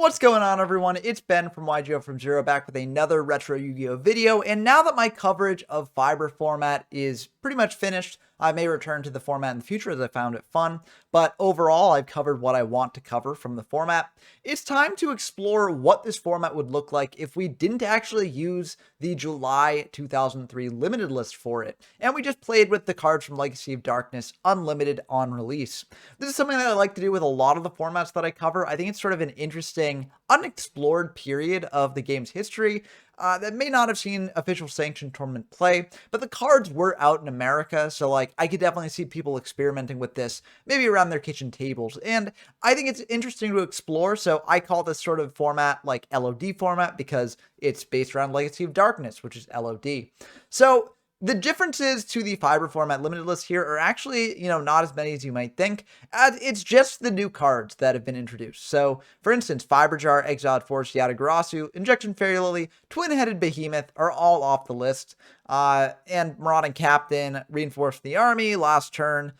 What's going on, everyone? It's Ben from YGO from Zero back with another retro Yu-Gi-Oh video, and now that my coverage of Fiber format is pretty much finished, I may return to the format in the future as I found it fun, but overall I've covered what I want to cover from the format. It's time to explore what this format would look like if we didn't actually use the July 2003 limited list for it, and we just played with the cards from Legacy of Darkness unlimited on release. This is something that I like to do with a lot of the formats that I cover. I think it's sort of an interesting, unexplored period of the game's history that may not have seen official sanctioned tournament play, but the cards were out in America, so like I could definitely see people experimenting with this, maybe around their kitchen tables, and I think it's interesting to explore, so I call this sort of format like LOD format because it's based around Legacy of Darkness, which is LOD. So the differences to the Fiber format limited list here are actually, not as many as you might think, as it's just the new cards that have been introduced. So, for instance, Fiber Jar, Exiled Force, Yatagarasu, Injection Fairy Lily, Twin-Headed Behemoth are all off the list. And Marauding Captain, Reinforce the Army, Last Turn,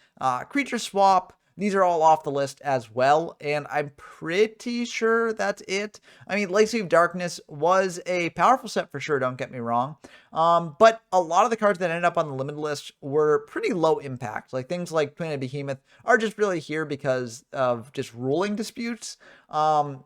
Creature Swap, these are all off the list as well, and I'm pretty sure that's it. I mean, Legacy of Darkness was a powerful set for sure, don't get me wrong. But a lot of the cards that ended up on the limited list were pretty low impact. Like things like Twin-Headed Behemoth are just really here because of just ruling disputes.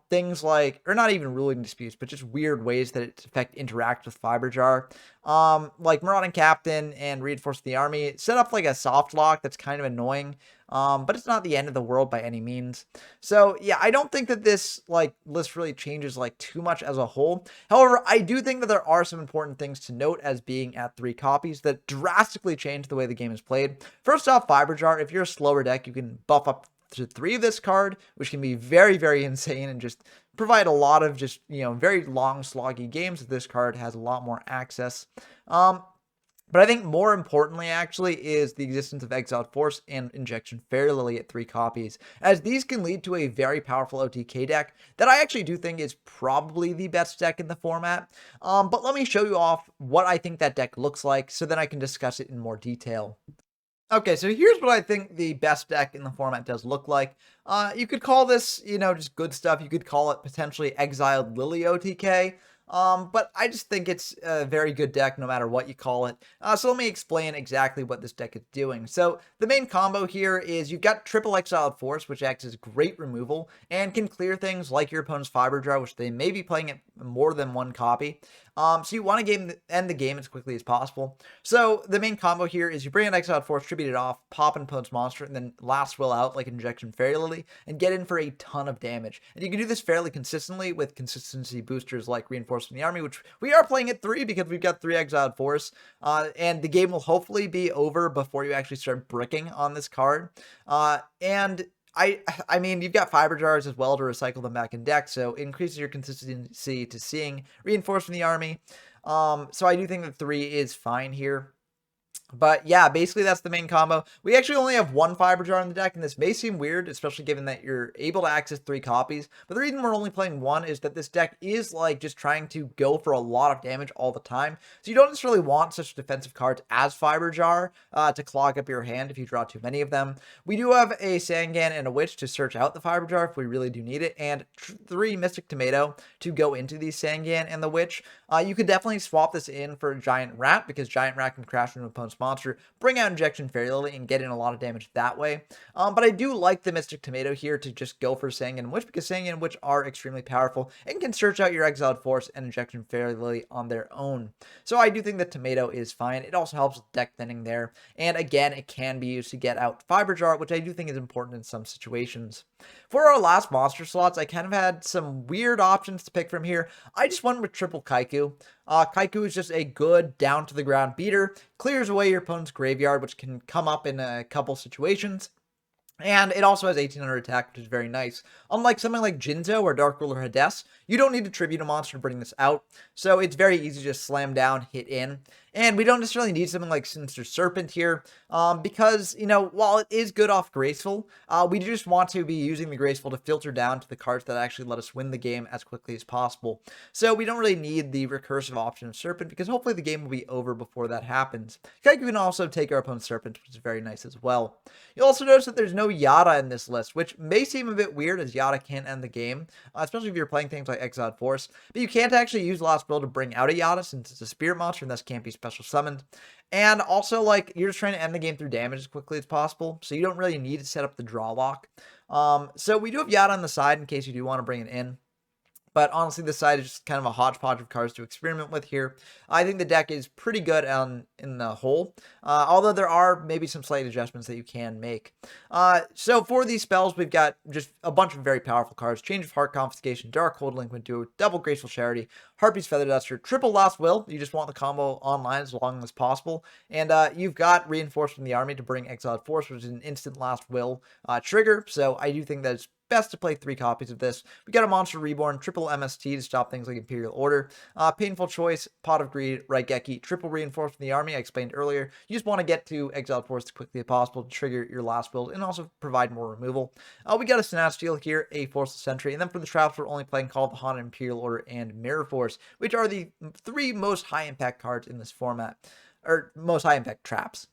Things like, or not even ruling disputes, but just weird ways that its effect interacts with Fiber Jar. Like Marauding Captain and Reinforce the Army set up like a soft lock that's kind of annoying. But it's not the end of the world by any means. So yeah, I don't think that this like list really changes like too much as a whole. However, I do think that there are some important things to note as being at 3 copies that drastically change the way the game is played. First off, Fiber Jar, if you're a slower deck, you can buff up to 3 of this card, which can be very, very insane and just provide a lot of just, very long sloggy games. This card has a lot more access. But I think more importantly, actually, is the existence of Exiled Force and Injection Fairy Lily at 3 copies, as these can lead to a very powerful OTK deck that I actually do think is probably the best deck in the format. But let me show you off what I think that deck looks like, so then I can discuss it in more detail. Okay, so here's what I think the best deck in the format does look like. You could call this, just good stuff. You could call it potentially Exiled Lily OTK. But I just think it's a very good deck no matter what you call it. So let me explain exactly what this deck is doing. So the main combo here is you've got triple Exiled Force, which acts as great removal and can clear things like your opponent's Fiber Jar, which they may be playing at more than 1 copy. So you want to end the game as quickly as possible. So the main combo here is you bring an Exiled Force, tribute it off, pop an opponent's monster, and then last will out like Injection Fairy Lily, and get in for a ton of damage. And you can do this fairly consistently with consistency boosters like Reinforcing the Army, which we are playing at 3 because we've got 3 Exiled Force. And the game will hopefully be over before you actually start bricking on this card. I mean, you've got Fiber Jars as well to recycle them back in deck, so it increases your consistency to seeing Reinforcing the Army. So I do think that 3 is fine here. But yeah, basically that's the main combo. We actually only have 1 Fiber Jar in the deck, and this may seem weird, especially given that you're able to access 3 copies. But the reason we're only playing 1 is that this deck is like just trying to go for a lot of damage all the time. So you don't necessarily want such defensive cards as Fiber Jar to clog up your hand if you draw too many of them. We do have a Sangan and a Witch to search out the Fiber Jar if we really do need it, and 3 Mystic Tomato to go into the Sangan and the Witch. You could definitely swap this in for Giant Rat, because Giant Rat can crash into opponent's monster, bring out Injection Fairy Lily, and get in a lot of damage that way. But I do like the Mystic Tomato here to just go for Sangan and Witch, because Sangan and Witch are extremely powerful and can search out your Exiled Force and Injection Fairy Lily on their own. So I do think the Tomato is fine. It also helps with deck thinning there. And again, it can be used to get out Fiber Jar, which I do think is important in some situations. For our last monster slots, I kind of had some weird options to pick from here. I just went with triple Kaiku. Kaiku is just a good down-to-the-ground beater, clears away your opponent's graveyard, which can come up in a couple situations. And it also has 1800 attack, which is very nice. Unlike something like Jinzo or Dark Ruler Hades, you don't need to tribute a monster to bring this out, so it's very easy to just slam down, hit in. And we don't necessarily need something like Sinister Serpent here, because, while it is good off Graceful, we just want to be using the Graceful to filter down to the cards that actually let us win the game as quickly as possible. So we don't really need the recursive option of Serpent, because hopefully the game will be over before that happens. Kaiku can also take our opponent's Serpent, which is very nice as well. You'll also notice that there's no no Yada in this list, which may seem a bit weird as Yada can't end the game, especially if you're playing things like Exiled Force. But you can't actually use Last Will to bring out a Yada since it's a spirit monster and thus can't be special summoned. And also, like, you're just trying to end the game through damage as quickly as possible, so you don't really need to set up the draw lock. So we do have Yada on the side in case you do want to bring it in. But honestly, this side is just kind of a hodgepodge of cards to experiment with here. I think the deck is pretty good in the whole, although there are maybe some slight adjustments that you can make. So for these spells, we've got just a bunch of very powerful cards. Change of Heart, Confiscation, Darkhold, Delinquent Duo, Double Graceful Charity, Harpy's Feather Duster, Triple Last Will. You just want the combo online as long as possible. And you've got Reinforced from the Army to bring Exiled Force, which is an instant Last Will trigger. So I do think that it's best to play 3 copies of this. We got a Monster Reborn, triple MST to stop things like Imperial Order, Painful Choice, Pot of Greed, Raigeki, triple Reinforced from the Army, I explained earlier. You just want to get to Exiled Force as quickly as possible to trigger your last build and also provide more removal. We got a Snatch Steal here, a Forceless Sentry, and then for the traps, we're only playing Call of the Haunted, Imperial Order, and Mirror Force, which are the 3 most high impact cards in this format, or most high impact traps.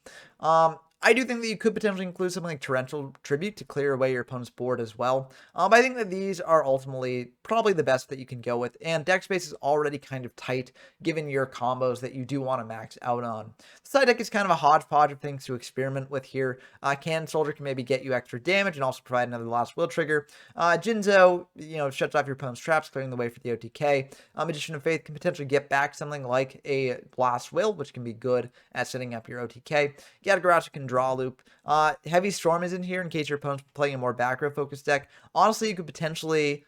I do think that you could potentially include something like Torrential Tribute to clear away your opponent's board as well. But I think that these are ultimately probably the best that you can go with, and deck space is already kind of tight given your combos that you do want to max out on. The side deck is kind of a hodgepodge of things to experiment with here. Cannon Soldier can maybe get you extra damage and also provide another Last Will trigger. Jinzo, shuts off your opponent's traps, clearing the way for the OTK. Magician of Faith can potentially get back something like a Last Will, which can be good at setting up your OTK. Yatagarasu can draw loop. Heavy Storm is in here in case your opponent's playing a more back row focused deck. Honestly, you could potentially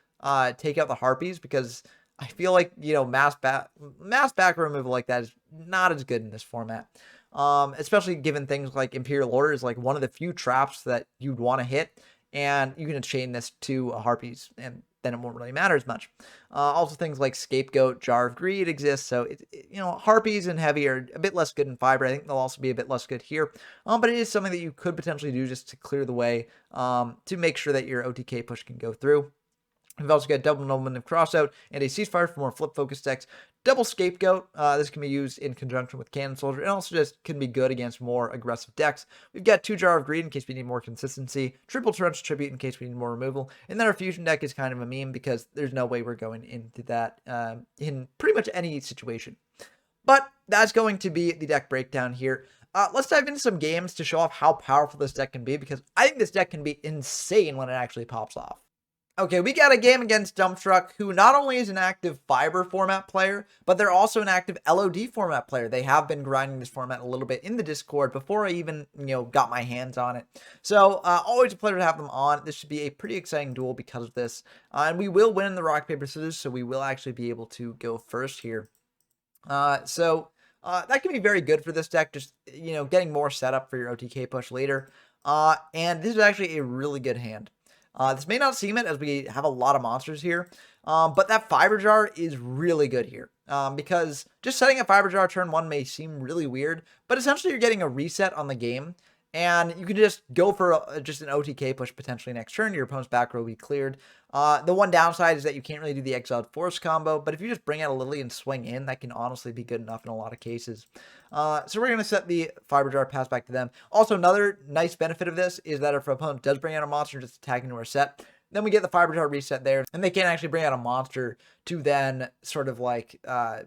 take out the Harpies because I feel like, mass back row removal like that is not as good in this format. Especially given things like Imperial Order is like one of the few traps that you'd want to hit, and you can chain this to Harpies, and then it won't really matter as much. Also things like Scapegoat, Jar of Greed exist, so Harpies and Heavy are a bit less good in Fiber. I think they'll also be a bit less good here, but it is something that you could potentially do just to clear the way, to make sure that your OTK push can go through. We've also got Double Nobleman of Crossout and a Ceasefire for more flip-focused decks. Double Scapegoat, this can be used in conjunction with Cannon Soldier, and also just can be good against more aggressive decks. We've got 2 Jar of Greed in case we need more consistency, triple Torrential Tribute in case we need more removal, and then our Fusion deck is kind of a meme because there's no way we're going into that in pretty much any situation. But that's going to be the deck breakdown here. Let's dive into some games to show off how powerful this deck can be, because I think this deck can be insane when it actually pops off. Okay, we got a game against Dump Truck, who not only is an active Fiber format player, but they're also an active LOD format player. They have been grinding this format a little bit in the Discord before I even, got my hands on it. So, always a pleasure to have them on. This should be a pretty exciting duel because of this. And we will win in the rock, paper, scissors, so we will actually be able to go first here. That can be very good for this deck, just, getting more setup for your OTK push later. And this is actually a really good hand. This may not seem it as we have a lot of monsters here, but that Fiber Jar is really good here, because just setting a Fiber Jar turn 1 may seem really weird, but essentially you're getting a reset on the game, and you can just go for just an OTK push potentially next turn. Your opponent's back row will be cleared. The one downside is that you can't really do the Exiled Force combo, but if you just bring out a Lily and swing in, that can honestly be good enough in a lot of cases. So we're going to set the Fiber Jar, pass back to them. Also, another nice benefit of this is that if our opponent does bring out a monster just attacking to our set, then we get the Fiber Jar reset there, and they can't actually bring out a monster to then sort of like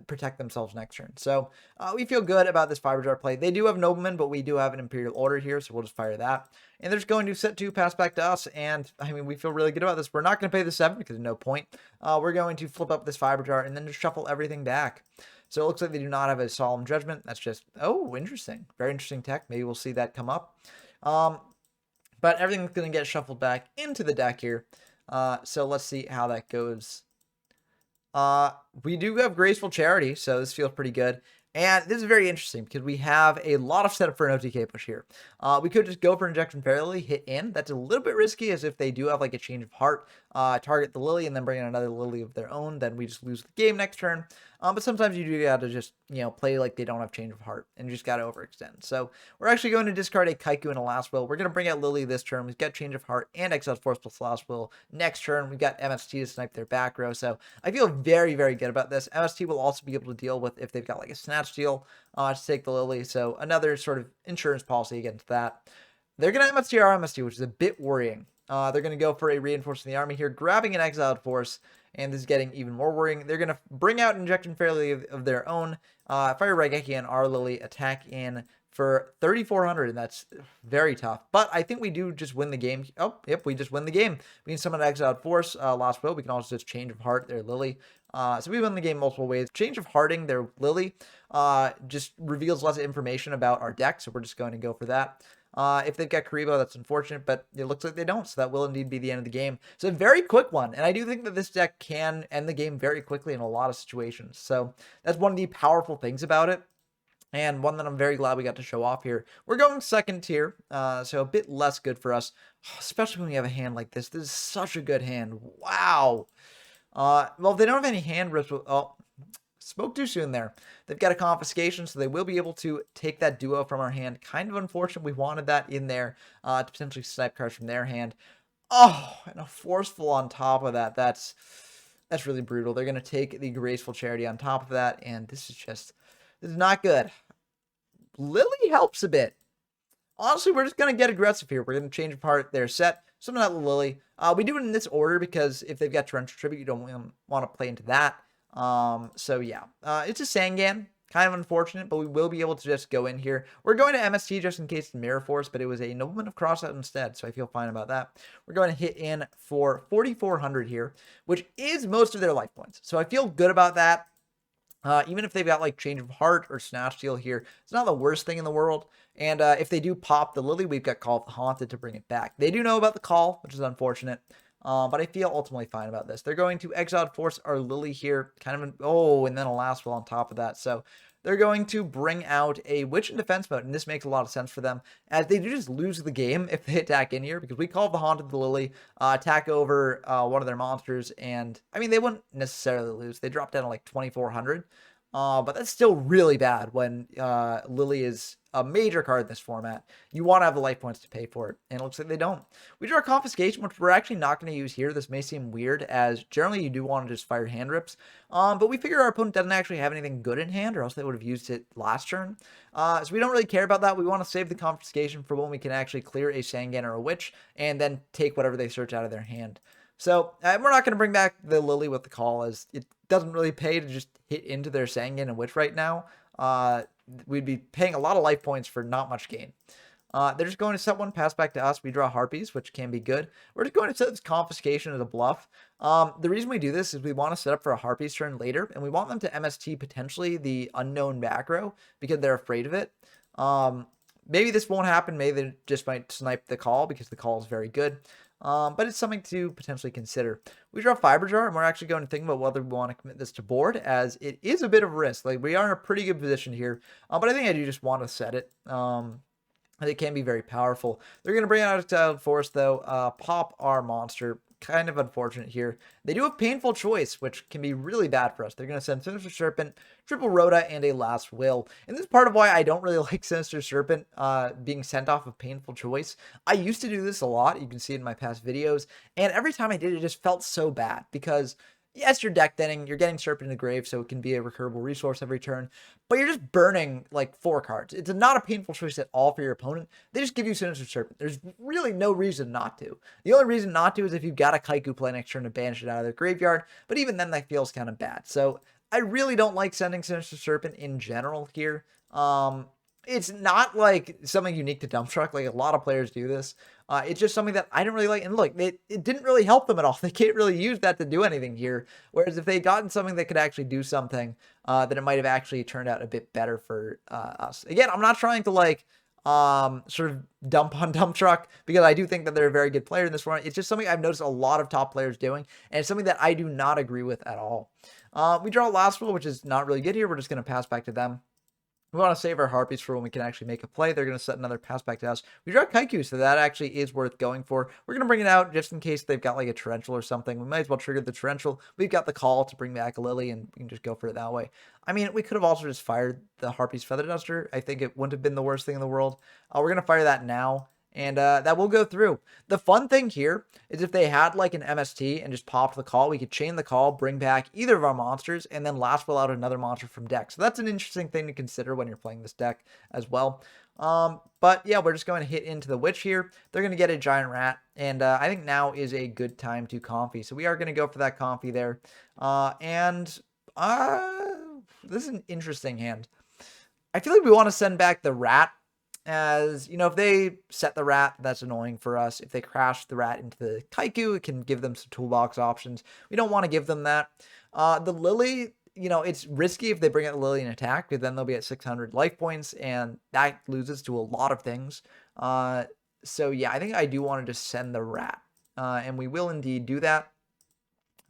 protect themselves next turn. So we feel good about this Fiber Jar play. They do have Nobleman, but we do have an Imperial Order here, so we'll just fire that. And they're just going to set 2, pass back to us, and I mean, we feel really good about this. We're not going to pay the 7 because there's no point. We're going to flip up this Fiber Jar and then just shuffle everything back. So it looks like they do not have a Solemn Judgment. That's just, interesting. Very interesting tech. Maybe we'll see that come up. But everything's going to get shuffled back into the deck here. So let's see how that goes. We do have Graceful Charity, so this feels pretty good. And this is very interesting because we have a lot of setup for an OTK push here. We could just go for Injection Fairly, hit in. That's a little bit risky, as if they do have like a Change of Heart, target the Lily and then bring in another Lily of their own, then we just lose the game next turn. But sometimes you do gotta just, play like they don't have Change of Heart, and you just gotta overextend. So we're actually going to discard a Kaiku and a Last Will. We're gonna bring out Lily this turn. We've got Change of Heart and Exiled Force plus Last Will next turn. We've got MST to snipe their back row. So I feel very, very good about this. MST will also be able to deal with if they've got like a Snatch Steal to take the Lily. So another sort of insurance policy against that. They're going to MST our MST, which is a bit worrying. They're going to go for a reinforcing the army here, grabbing an exiled force, and this is getting even more worrying. They're going to bring out injection fairly of their own. Fire Raigeki and our Lily attack in for 3,400, and that's very tough. But I think we do just win the game. Oh, yep, we just win the game. We can summon an exiled force, Lost Will. We can also just change of heart their Lily. So we win the game multiple ways. Change of hearting their Lily just reveals less information about our deck, so we're just going to go for that. If they've got Karibo, that's unfortunate, but it looks like they don't, so that will indeed be the end of the game. So a very quick one, and I do think that this deck can end the game very quickly in a lot of situations. So that's one of the powerful things about it, and one that I'm very glad we got to show off here. We're going second tier, so a bit less good for us, especially when we have a hand like this. This is such a good hand. Wow. Well, if they don't have any hand rips, oh, spoke too soon there. They've got a confiscation, so they will be able to take that duo from our hand. Kind of unfortunate. We wanted that in there to potentially snipe cards from their hand. Oh, and a forceful on top of that. That's really brutal. They're going to take the graceful charity on top of that, and this is not good. Lily helps a bit. Honestly, we're just going to get aggressive here. We're going to change apart their set. Something out Lily. We do it in this order because if they've got Torrential Tribute, you don't want to play into that. So yeah, it's a Sangan, kind of unfortunate, but we will be able to just go in here. We're going to MST just in case the Mirror Force, but it was a Nobleman of Crossout instead, so I feel fine about that. We're going to hit in for 4,400 here, which is most of their life points. So I feel good about that. Even if they've got like Change of Heart or Snatch Steal here, it's not the worst thing in the world. And if they do pop the Lily, we've got Call of the Haunted to bring it back. They do know about the call, which is unfortunate. But I feel ultimately fine about this. They're going to Exiled Force our Lily here, kind of and then a Last Will on top of that. So they're going to bring out a Witch in Defense mode, and this makes a lot of sense for them, as they do just lose the game if they attack in here, because we Call of the Haunted the Lily, attack over one of their monsters, and, I mean, they wouldn't necessarily lose. They drop down to like 2,400. But that's still really bad when Lily is a major card in this format. You want to have the life points to pay for it, and it looks like they don't. We draw Confiscation, which we're actually not going to use here. This may seem weird, as generally you do want to just fire hand rips, but we figure our opponent doesn't actually have anything good in hand, or else they would have used it last turn. So we don't really care about that. We want to save the Confiscation for when we can actually clear a Sangan or a Witch, and then take whatever they search out of their hand. So we're not going to bring back the Lily with the call, as it doesn't really pay to just hit into their Sangan and Witch right now. We'd be paying a lot of life points for not much gain. They're just going to set one, pass back to us. We draw Harpies, which can be good. We're just going to set this Confiscation as a bluff. The reason we do this is we want to set up for a Harpies turn later, and we want them to MST potentially the unknown back row because they're afraid of it. Maybe this won't happen. Maybe they just might snipe the call because the call is very good. But it's something to potentially consider. We draw Fiber Jar, and we're actually going to think about whether we want to commit this to board, as it is a bit of a risk. Like, we are in a pretty good position here, but I think I do just want to set it. It can be very powerful. They're going to bring out Exiled Force, though. Pop our monster. Kind of unfortunate here. They do have Painful Choice, which can be really bad for us. They're going to send Sinister Serpent, Triple Rhoda, and a Last Will. And this is part of why I don't really like Sinister Serpent being sent off of Painful Choice. I used to do this a lot. You can see it in my past videos. And every time I did it, just felt so bad because, yes, you're deck thinning, you're getting Serpent in the grave, so it can be a recurable resource every turn, but you're just burning like 4 cards. It's not a painful choice at all for your opponent. They just give you Sinister Serpent. There's really no reason not to. The only reason not to is if you've got a Kaiku play next turn to banish it out of their graveyard, but even then that feels kind of bad. So I really don't like sending Sinister Serpent in general here. It's not like something unique to Dump Truck. Like, a lot of players do this. It's just something that I don't really like. And look, it didn't really help them at all. They can't really use that to do anything here. Whereas if they gotten something that could actually do something, then it might have actually turned out a bit better for us. Again, I'm not trying to like sort of dump on Dump Truck, because I do think that they're a very good player in this run. It's just something I've noticed a lot of top players doing, and it's something that I do not agree with at all. We draw Last Will, which is not really good here. We're just going to pass back to them. We want to save our Harpies for when we can actually make a play. They're going to set another pass back to us. We draw Kaiku, so that actually is worth going for. We're going to bring it out just in case they've got like a Torrential or something. We might as well trigger the Torrential. We've got the call to bring back a Lily, and we can just go for it that way. I mean, we could have also just fired the Harpies Feather Duster. I think it wouldn't have been the worst thing in the world. We're going to fire that now, and that will go through. The fun thing here is if they had like an MST and just popped the call, we could chain the call, bring back either of our monsters, and then Last Will out another monster from deck. So that's an interesting thing to consider when you're playing this deck as well. But yeah, we're just going to hit into the witch here. They're going to get a giant rat, and I think now is a good time to comfy. So we are going to go for that comfy there. And this is an interesting hand. I feel like we want to send back the rat, as, you know, if they set the rat, that's annoying for us. If they crash the rat into the Kaiku, it can give them some toolbox options. We don't want to give them that. The Lily, you know, it's risky if they bring out the Lily and attack, because then they'll be at 600 life points, and that loses to a lot of things. So yeah, I think I do want to just send the rat, and we will indeed do that.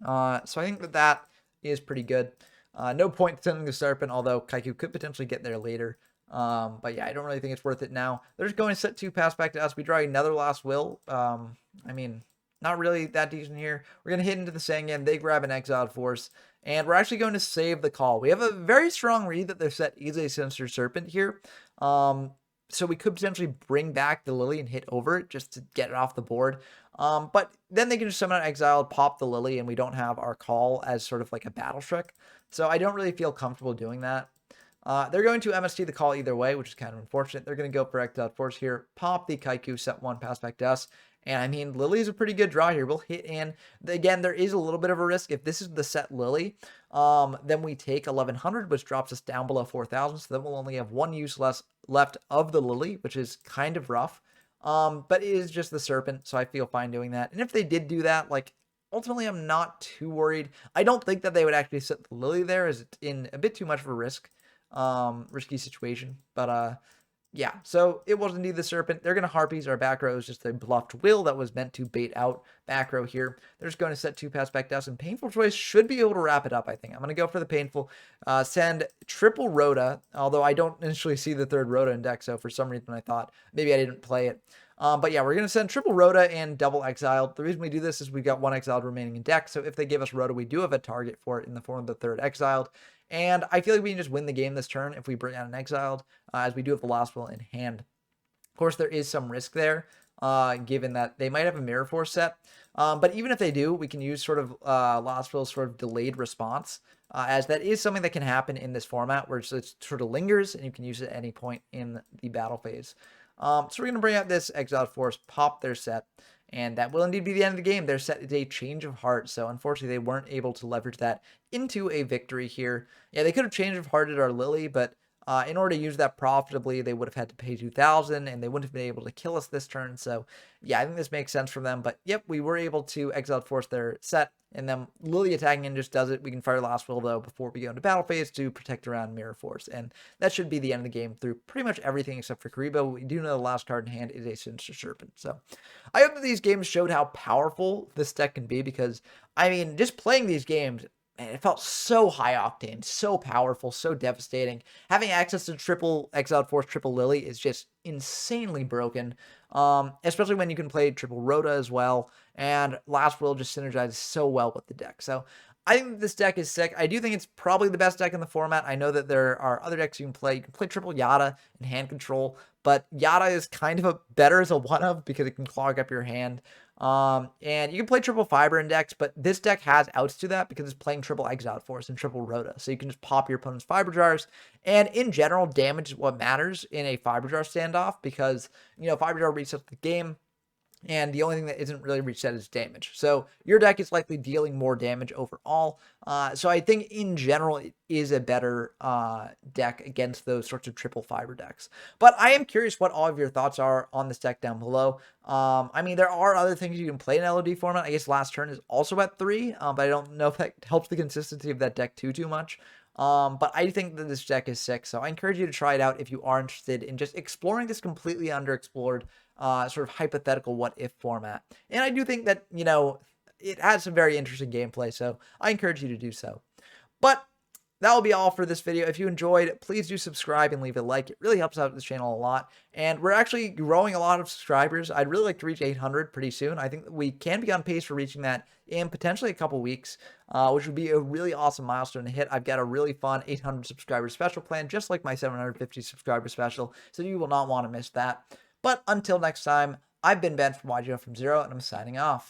So I think that that is pretty good. No point sending the Serpent, although Kaiku could potentially get there later. But yeah, I don't really think it's worth it now. They're just going to set 2 pass back to us. We draw another Last Will. I mean, not really that decent here. We're going to hit into the Sangan. They grab an Exiled Force. And we're actually going to save the call. We have a very strong read that their set is a Sinister Serpent here. So we could potentially bring back the Lily and hit over it just to get it off the board. But then they can just summon out Exiled, pop the Lily, and we don't have our call as sort of like a battle trick. So I don't really feel comfortable doing that. They're going to MST the call either way, which is kind of unfortunate. They're going to go for Exiled Force here, pop the Kaiku, set 1, pass back to us. And I mean, Lily's a pretty good draw here. We'll hit in. Again, there is a little bit of a risk. If this is the set Lily, then we take 1100, which drops us down below 4000. So then we'll only have 1 use less left of the Lily, which is kind of rough. But it is just the Serpent, so I feel fine doing that. And if they did do that, like, ultimately, I'm not too worried. I don't think that they would actually set the Lily there, as it's in a bit too much of a risky situation. But yeah, so it was indeed the Serpent. They're going to Harpies. Our back row is just a bluffed Will that was meant to bait out back row here. They're just going to set 2 pass back to us, and Painful Choice should be able to wrap it up, I think. I'm going to go for the Painful. Send triple Rhoda, although I don't initially see the 3rd Rhoda in deck, so for some reason I thought maybe I didn't play it. But yeah, we're going to send triple Rhoda and double Exiled. The reason we do this is we've got 1 Exiled remaining in deck, so if they give us Rhoda, we do have a target for it in the form of the 3rd Exiled. And I feel like we can just win the game this turn if we bring out an Exiled, as we do have the Last Will in hand. Of course, there is some risk there, given that they might have a Mirror Force set. But even if they do, we can use sort of Last Will's sort of delayed response, as that is something that can happen in this format, where it sort of lingers, and you can use it at any point in the battle phase. So we're going to bring out this Exiled Force, pop their set, and that will indeed be the end of the game. Their set is a Change of Heart, so unfortunately they weren't able to leverage that into a victory here. Yeah, they could have Change of Hearted our Lily, but in order to use that profitably, they would have had to pay 2,000, and they wouldn't have been able to kill us this turn. So yeah, I think this makes sense for them. But yep, we were able to Exiled Force their set, and then Lily attacking in just does it. We can fire Last Will, though, before we go into battle phase to protect around Mirror Force. And that should be the end of the game through pretty much everything except for Karibo. We do know the last card in hand is a Sinister Serpent. So I hope that these games showed how powerful this deck can be, because, I mean, just playing these games, man, it felt so high octane, so powerful, so devastating. Having access to triple Exiled Force, triple Lily is just insanely broken. Especially when you can play triple Rhoda as well. And Last Will just synergizes so well with the deck. So I think this deck is sick. I do think it's probably the best deck in the format. I know that there are other decks you can play. You can play triple Yada and hand control, but Yada is kind of a better as a one-of because it can clog up your hand. And you can play triple Fiber in decks, but this deck has outs to that because it's playing triple Exiled Force and triple Rhoda. So you can just pop your opponent's Fiber Jars. And in general, damage is what matters in a Fiber Jar standoff, because, you know, Fiber Jar resets the game, and the only thing that isn't really reset is damage. So your deck is likely dealing more damage overall. So I think in general, it is a better deck against those sorts of triple Fiber decks. But I am curious what all of your thoughts are on this deck down below. I mean, there are other things you can play in LOD format. I guess Last Turn is also at 3, but I don't know if that helps the consistency of that deck too much. But I think that this deck is sick, so I encourage you to try it out if you are interested in just exploring this completely underexplored sort of hypothetical what-if format. And I do think that, you know, it has some very interesting gameplay, so I encourage you to do so. But that will be all for this video. If you enjoyed, please do subscribe and leave a like. It really helps out this channel a lot. And we're actually growing a lot of subscribers. I'd really like to reach 800 pretty soon. I think that we can be on pace for reaching that in potentially a couple weeks, which would be a really awesome milestone to hit. I've got a really fun 800 subscriber special plan, just like my 750 subscriber special, so you will not want to miss that. But until next time, I've been Ben from YGO from Zero, and I'm signing off.